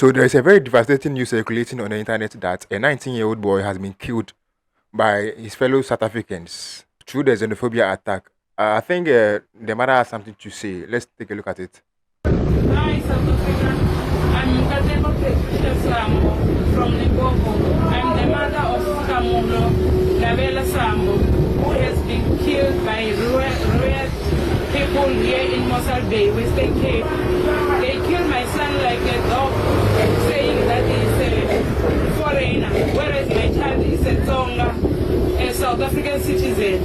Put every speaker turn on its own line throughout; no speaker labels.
So there is a very devastating news circulating on the internet that a 19-year-old boy has been killed by his fellow South Africans through the xenophobia attack. I think the mother has something to say. Let's take a look at it.
Hi, South Africa. I'm Kateko Patricia Sambo from Limpopo. I'm the mother of Kamulo Lavela Sambo, who has been killed by red people here in Mossel Bay, Western Cape. They killed my son like a dog, saying that he's a foreigner, whereas my child is a Tonga, a South African citizen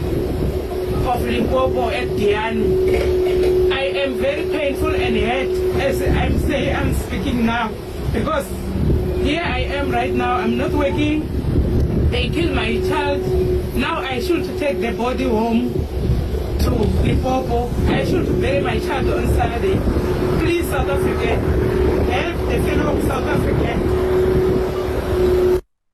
of Limpopo at Diani. I am very painful and hurt as I'm speaking now, because here I am right now. I'm not working. They killed my child. Now I should take the body home to Limpopo. I should bury my child on Saturday. Please, South Africa, help the fellow South African.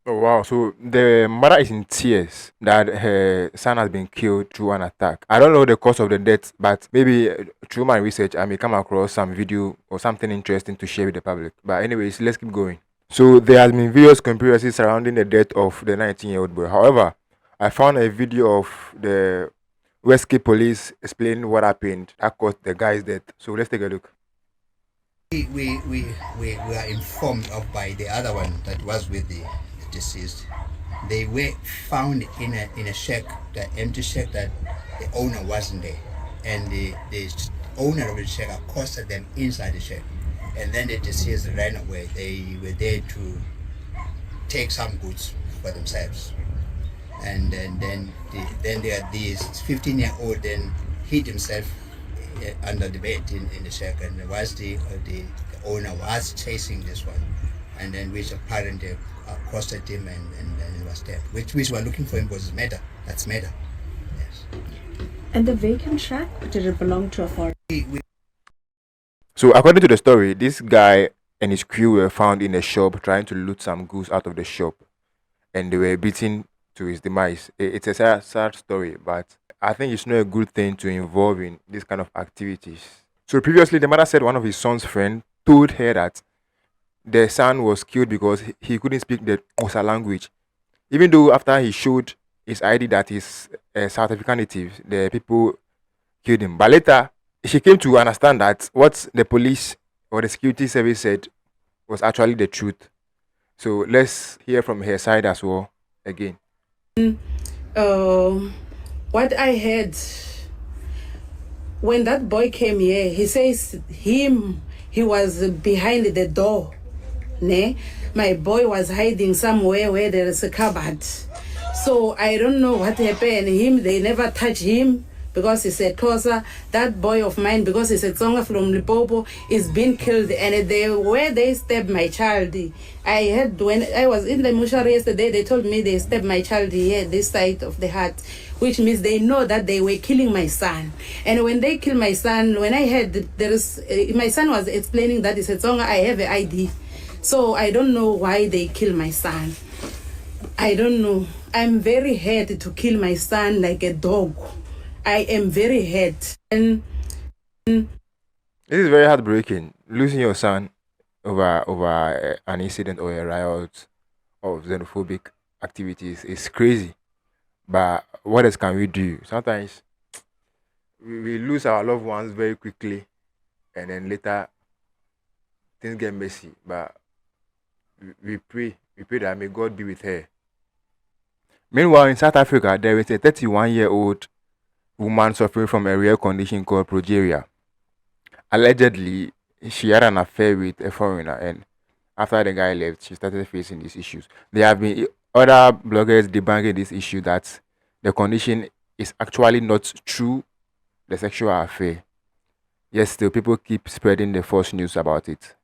Oh wow! So the mother is in tears that her son has been killed through an attack. I don't know the cause of the death, but maybe through my research, I may come across some video or something interesting to share with the public. But anyways, let's keep going. So there has been various conspiracies surrounding the death of the 19-year-old boy. However, I found a video of the West Cape police explaining what happened that caused the guy's death. So let's take a look.
We were informed of by the other one that was with the deceased. They were found in a shack, the empty shack that the owner wasn't there, and the owner of the shack accosted them inside the shack, and then the deceased ran away. They were there to take some goods for themselves, and then this 15-year-old then hid himself under the bed in the shack, and was the owner was chasing this one, and then which apparently accosted him and he was dead. Which we were looking for him was murder. That's murder. Yes.
And the vacant shack, did it belong to a foreigner?
So according to the story, this guy and his crew were found in a shop trying to loot some goods out of the shop, and they were beaten to his demise. It's a sad story, but I think it's not a good thing to involve in this kind of activities. So previously, the mother said one of his son's friend told her that the son was killed because he couldn't speak the Xhosa language. Even though after he showed his ID that he's a South African native, the people killed him. But later, she came to understand that what the police or the security service said was actually the truth. So let's hear from her side as well again.
What I heard when that boy came here, he says he was behind the door. My boy was hiding somewhere where there is a cupboard. So I don't know what happened. They never touch him because he's a Xhosa. That boy of mine, because he's a Tsonga from Limpopo, is being killed. And where they stabbed my child, I heard when I was in the mortuary yesterday, they told me they stabbed my child here, this side of the heart, which means they know that they were killing my son. And when they kill my son, when I heard my son was explaining that it's a Tsonga, I have an ID. So I don't know why they kill my son. I don't know. I'm very hurt to kill my son like a dog. I am very hurt. And
this is very heartbreaking. Losing your son over an incident or a riot of xenophobic activities is crazy. But what else can we do? Sometimes we lose our loved ones very quickly, and then later things get messy. But we pray that may God be with her. Meanwhile, in South Africa, there is a 31-year-old woman suffering from a rare condition called progeria. Allegedly, she had an affair with a foreigner, and after the guy left, she started facing these issues. There have been other bloggers debunking this issue that the condition is actually not true, the sexual affair. Yes, still people keep spreading the false news about it.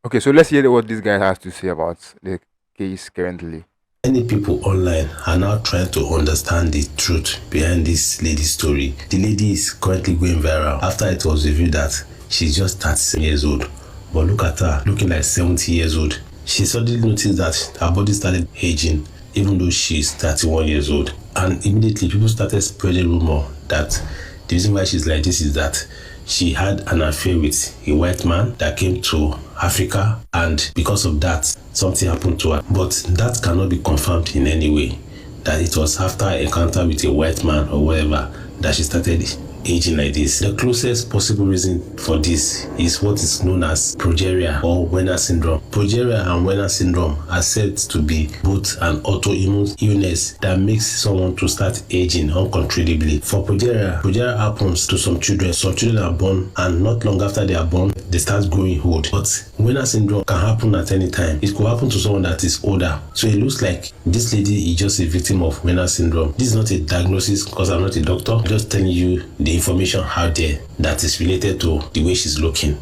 Okay, so let's hear what this guy has to say about the case currently.
Many people online are now trying to understand the truth behind this lady's story. The lady is currently going viral after it was revealed that she's just 37 years old. But look at her, looking like 70 years old. She suddenly noticed that her body started aging, even though she's 31 years old. And immediately people started spreading rumor that the reason why she's like this is that she had an affair with a white man that came to Africa, and because of that, something happened to her. But that cannot be confirmed in any way, that it was after an encounter with a white man or whatever that she started aging like this. The closest possible reason for this is what is known as progeria or Werner syndrome. Progeria and Werner syndrome are said to be both an autoimmune illness that makes someone to start aging uncontrollably. For progeria happens to some children. Some children are born, and not long after they are born, they start growing old. But Werner syndrome can happen at any time. It could happen to someone that is older. So it looks like this lady is just a victim of Werner syndrome. This is not a diagnosis because I'm not a doctor. I'm just telling you the information out there that is related to the way she's looking.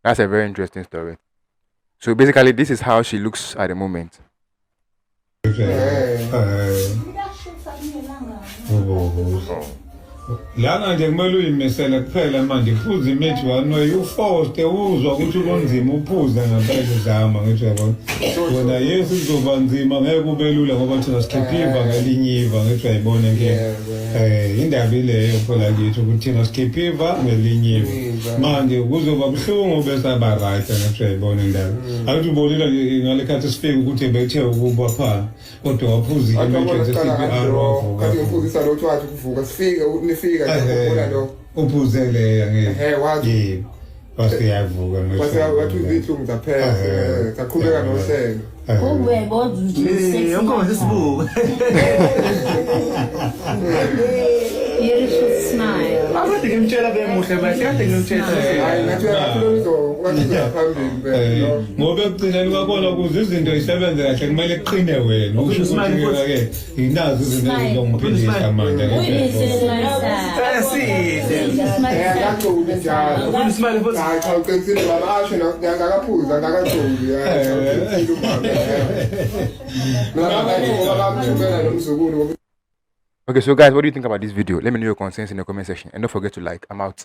That's a very interesting story. So basically, this is how she looks at the moment.
Lana nje kumele uyimisele kuphela manje phuza imithi wanoyi uforce uzwa ukuthi kunzima uphuza ngempela zama ngithi yabona wena yesu kuzoba nzima ngeke kube lula ngoba thina sikhipha iva ngelinye iva ngithi ayibone ke indaba leyo phela kithi ukuthi thina sikhipha iva ngelinye iva manje kuzoba buhlungu bese aba right ngithi ayibone indaba awuthi ubonile ngale khathi sifike ukuthi bethe ukuba pha kodwa waphuza imithi sesiphi
kanti ngifuzisa lo wathi kuvuka sifike nifika ukubona lo
uphuzele ngeke
wathi
wasiyavuka
wathi wathi izinhlungu zaphela saqhubeka nohlelo
Beautiful smile.
ngathi
ngoba ekugcineni kwakhona kuze izinto zisebenze kahle kumele kuqine wena ukusho ukuthi ke inazo izinto ezizongiphilisa manje
Okay, so guys, what do you think about this video? Let me know your concerns in the comment section, and don't forget to like. I'm out.